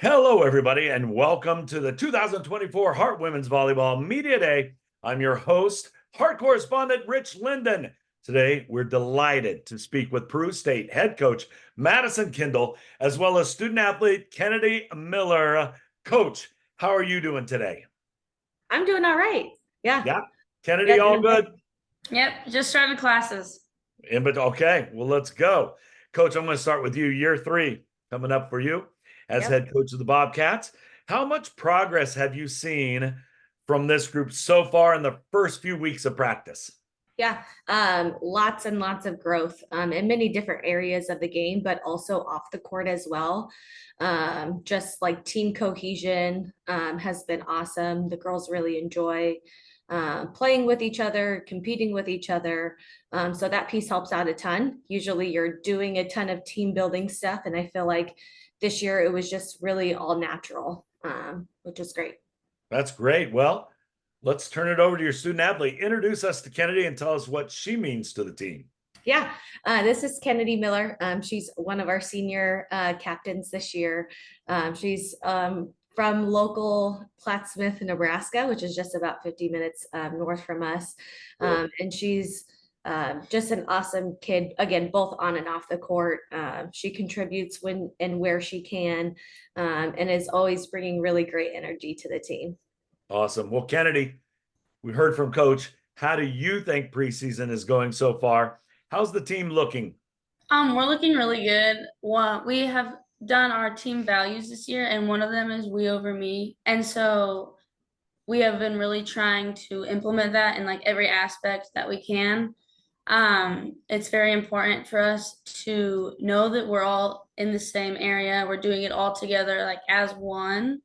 Hello, everybody, and welcome to the 2024 Hart Women's Volleyball Media Day. I'm your host, Hart correspondent Rich Linden. Today, we're delighted to speak with Peru State head coach Madison Kindle, as well as student athlete Kennedy Miller. Coach, how are you doing today? I'm doing all right. Yeah. Yeah, Kennedy, Yeah, all doing good. good? Yep, just started classes. But okay, well, let's go. Coach, I'm going to start with you. Year 3 coming up for you as Yep. head coach of the Bobcats. How much progress have you seen from this group so far in the first few weeks of practice? Yeah. Lots and lots of growth in many different areas of the game, but also off the court as well. Just like team cohesion has been awesome. The girls really enjoy playing with each other, competing with each other. So that piece helps out a ton. Usually you're doing a ton of team building stuff. And I feel like this year it was just really all natural, which is great. That's great. Well, let's turn it over to your student athlete. Introduce us to Kennedy and tell us what she means to the team. Yeah, this is Kennedy Miller. She's one of our senior captains this year. She's from local Plattsmouth, Nebraska, which is just about 50 minutes north from us. Cool. And she's just an awesome kid, again, both on and off the court. She contributes when and where she can, and is always bringing really great energy to the team. Awesome. Well, Kennedy, we heard from Coach. How do you think preseason is going so far? How's the team looking? We're looking really good. We have done our team values this year, and one of them is we over me. And so we have been really trying to implement that in like every aspect that we can. It's very important for us to know that we're all in the same area. We're doing it all together, like as one.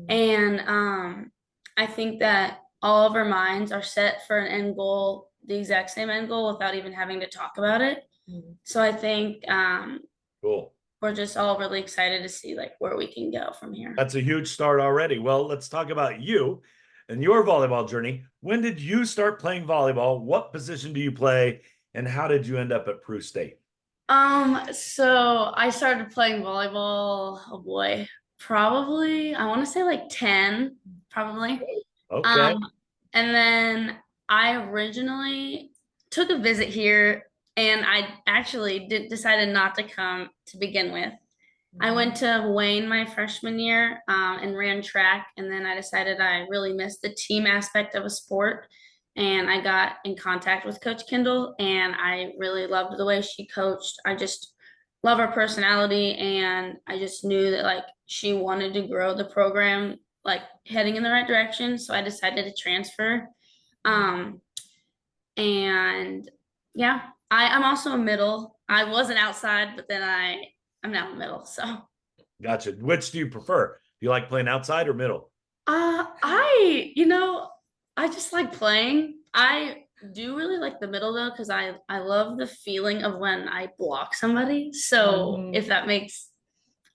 And I think that all of our minds are set for an end goal, the exact same end goal without even having to talk about it. Mhm. So I think Cool. we're just all really excited to see like where we can go from here. That's a huge start already. Well, let's talk about you and your volleyball journey. When did you start playing volleyball? What position do you play? And how did you end up at Peru State? So I started playing volleyball, oh boy, probably I want to say like 10, probably. Okay. Um, and then I originally took a visit here and I actually decided not to come to begin with. I went to Wayne my freshman year and ran track, and then I decided I really missed the team aspect of a sport. And I got in contact with Coach Kindle, and I really loved the way she coached. I just love her personality, and I just knew that like she wanted to grow the program, like heading in the right direction. So I decided to transfer. Um, and yeah, I'm also a middle. I wasn't outside, but then I'm now a middle. So Gotcha. Which do you prefer? Do you like playing outside or middle? I just like playing. I do really like the middle though, because I love the feeling of when I block somebody. So if that makes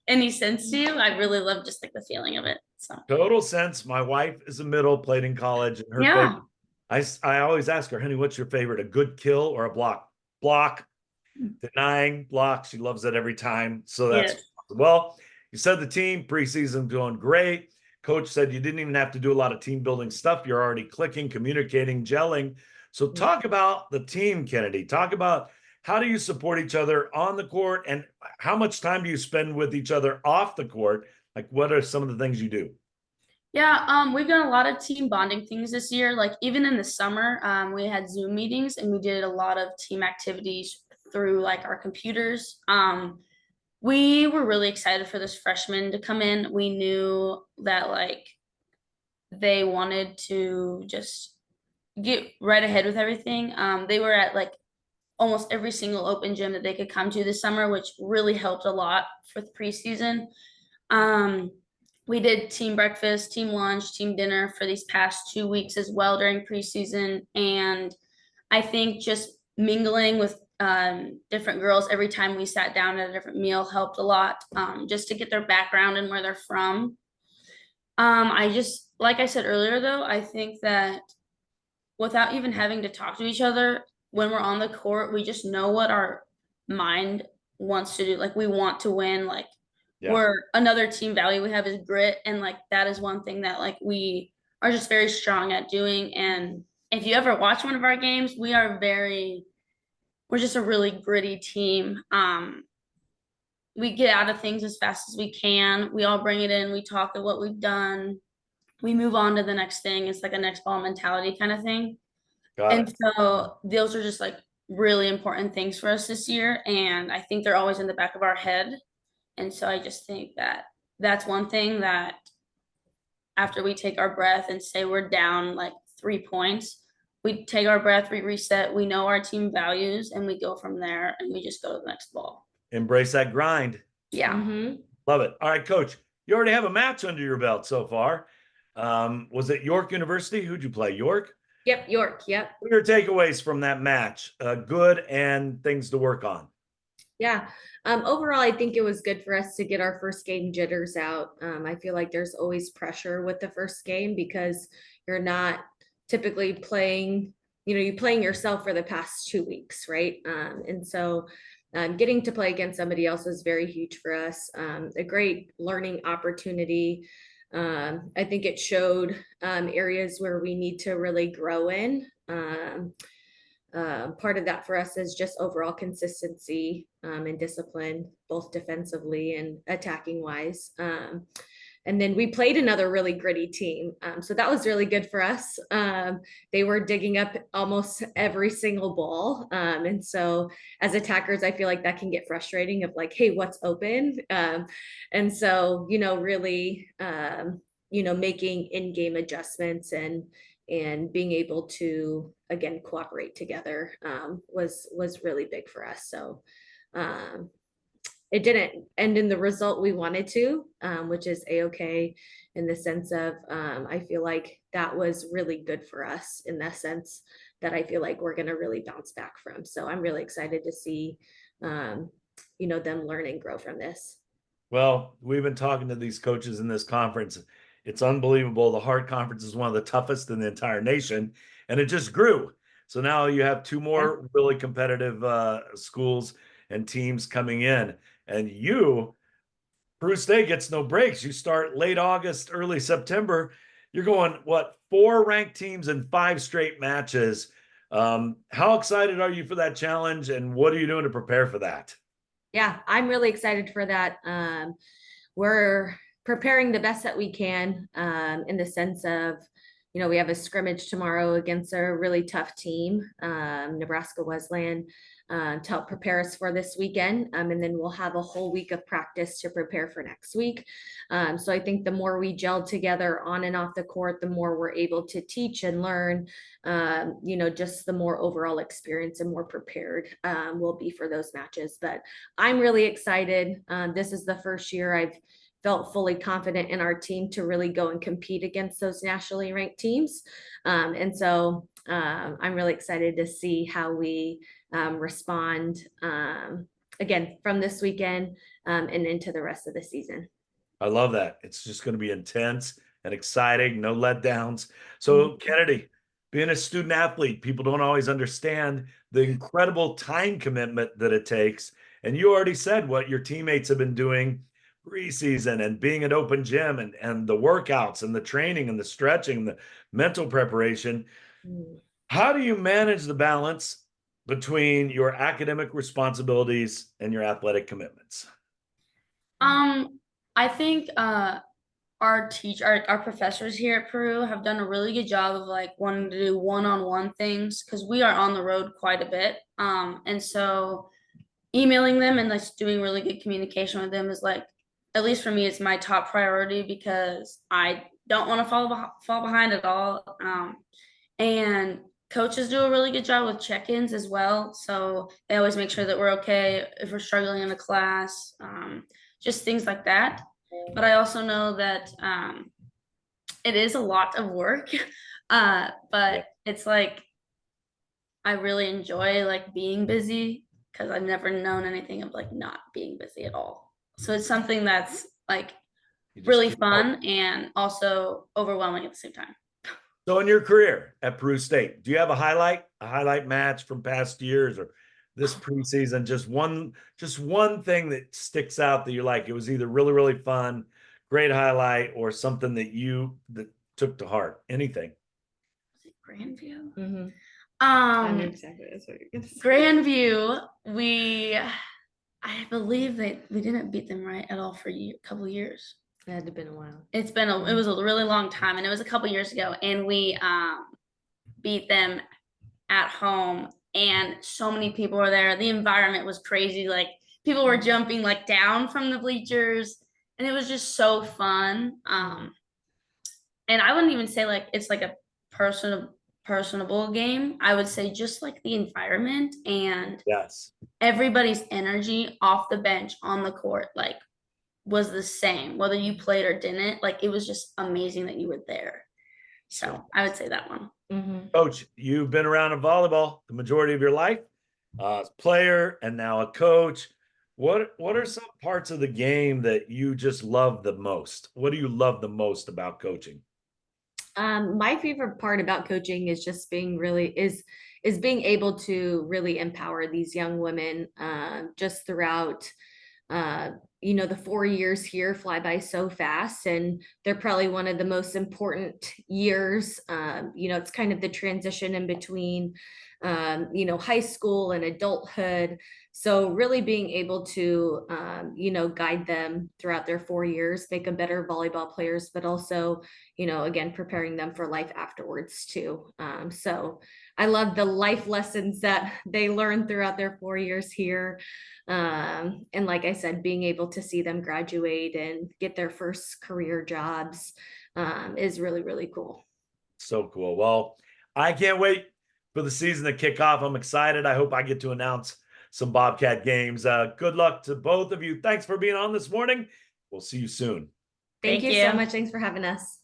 any sense to you, I really love just like the feeling of it. So Total sense. My wife is a middle, played in college, and her yeah. favorite. I always ask her, honey, what's your favorite? A good kill or a block? Block, denying block. She loves it every time. So that's Yes. well, you said the team preseason doing great. Coach said you didn't even have to do a lot of team building stuff. You're already clicking, communicating, gelling. So talk about the team, Kennedy. Talk about how do you support each other on the court and how much time do you spend with each other off the court? Like, what are some of the things you do? Yeah, we've done a lot of team bonding things this year. Like even in the summer, we had Zoom meetings and we did a lot of team activities through like our computers. We were really excited for this freshman to come in. We knew that like they wanted to just get right ahead with everything. They were at like almost every single open gym that they could come to this summer, which really helped a lot for the preseason. Um, we did team breakfast, team lunch, team dinner for these past 2 weeks as well during preseason. And I think just mingling with different girls every time we sat down at a different meal helped a lot, just to get their background and where they're from. I just, like I said earlier, though, I think that without even having to talk to each other, when we're on the court, we just know what our mind wants to do. Like we want to win, like Yeah. we're another team value we have is grit, and like that is one thing that like we are just very strong at doing. And if you ever watch one of our games, we're just a really gritty team. We get out of things as fast as we can. We all bring it in, we talk of what we've done, we move on to the next thing. It's like a next ball mentality kind of thing. Got And it. so those are just like really important things for us this year. And I think they're always in the back of our head. And so I just think that that's one thing that after we take our breath and say we're down like 3 points, we take our breath, we reset, we know our team values, and we go from there and we just go to the next ball. Embrace that grind. Yeah. Mhm. Love it. All right, coach, you already have a match under your belt so far. Was it York University? Who'd you play? York? Yep, York. Yep. What are your takeaways from that match? Good and things to work on. Yeah. Overall, I think it was good for us to get our first game jitters out. I feel like there's always pressure with the first game because you're not typically playing, you're playing yourself for the past 2 weeks, right? And so getting to play against somebody else was very huge for us. A great learning opportunity. I think it showed areas where we need to really grow in. Part of that for us is just overall consistency and discipline, both defensively and attacking wise. And then we played another really gritty team. So that was really good for us. They were digging up almost every single ball. And so as attackers, I feel like that can get frustrating of like, hey, what's open? And so, really, making in-game adjustments and being able to again cooperate together was really big for us. So it didn't end in the result we wanted to, which is a-okay in the sense of I feel like that was really good for us in that sense that I feel like we're going to really bounce back from. So I'm really excited to see them learn and grow from this. Well, we've been talking to these coaches in this conference. It's unbelievable. The Hart Conference is one of the toughest in the entire nation, and it just grew. So now you have two more really competitive schools and teams coming in, and Peru State gets no breaks. You start late August, early September. You're going, what, 4 ranked teams in 5 straight matches. How excited are you for that challenge, and what are you doing to prepare for that? Yeah, I'm really excited for that. We're preparing the best that we can in the sense of, we have a scrimmage tomorrow against a really tough team, Nebraska Wesleyan, to help prepare us for this weekend. And then we'll have a whole week of practice to prepare for next week. So I think the more we gel together on and off the court, the more we're able to teach and learn, just the more overall experience and more prepared we'll be for those matches. But I'm really excited. This is the first year I've felt fully confident in our team to really go and compete against those nationally ranked teams. And so I'm really excited to see how we respond again from this weekend and into the rest of the season. I love that. It's just going to be intense and exciting, no letdowns. So, Kennedy, being a student athlete, people don't always understand the incredible time commitment that it takes. And you already said what your teammates have been doing preseason and being at open gym and the workouts and the training and the stretching, the mental preparation. How do you manage the balance between your academic responsibilities and your athletic commitments? I think our professors here at Peru have done a really good job of like wanting to do one-on-one things because we are on the road quite a bit. And so emailing them and like doing really good communication with them is like, at least for me, it's my top priority because I don't want to fall behind at all. And coaches do a really good job with check-ins as well. So they always make sure that we're okay if we're struggling in a class, just things like that. But I also know that it is a lot of work. But it's like I really enjoy like being busy because I've never known anything of like not being busy at all. So it's something that's like really fun and also overwhelming at the same time. So in your career at Peru State, do you have a highlight match from past years or this preseason? Just one thing that sticks out that you're like, it was either really, really fun, great highlight, or something that took to heart. Anything. Was it Grandview? Mhm. I know Um, exactly that's what you're gonna say. Grandview, I believe we didn't beat them right at all for a couple years. It had to been a while. It was a really long time, and it was a couple years ago, and we beat them at home, and so many people were there. The environment was crazy. Like people were jumping like down from the bleachers, and it was just so fun. And I wouldn't even say like it's like a personable game. I would say just like the environment and Yes. everybody's energy off the bench on the court, like was the same, whether you played or didn't. Like it was just amazing that you were there. So I would say that one. Mhm. Coach, you've been around in volleyball the majority of your life, as a player and now a coach. What are some parts of the game that you just love the most? What do you love the most about coaching? My favorite part about coaching is just being being able to really empower these young women just throughout the 4 years here fly by so fast, and they're probably one of the most important years. It's kind of the transition in between high school and adulthood. So really being able to guide them throughout their 4 years, make them better volleyball players, but also again, preparing them for life afterwards too. So I love the life lessons that they learn throughout their 4 years here. And like I said, being able to see them graduate and get their first career jobs is really, really cool. So cool. Well, I can't wait for the season to kick off. I'm excited. I hope I get to announce some Bobcat games. Good luck to both of you. Thanks for being on this morning. We'll see you soon. Thank Thank you so you. much. Thanks for having us.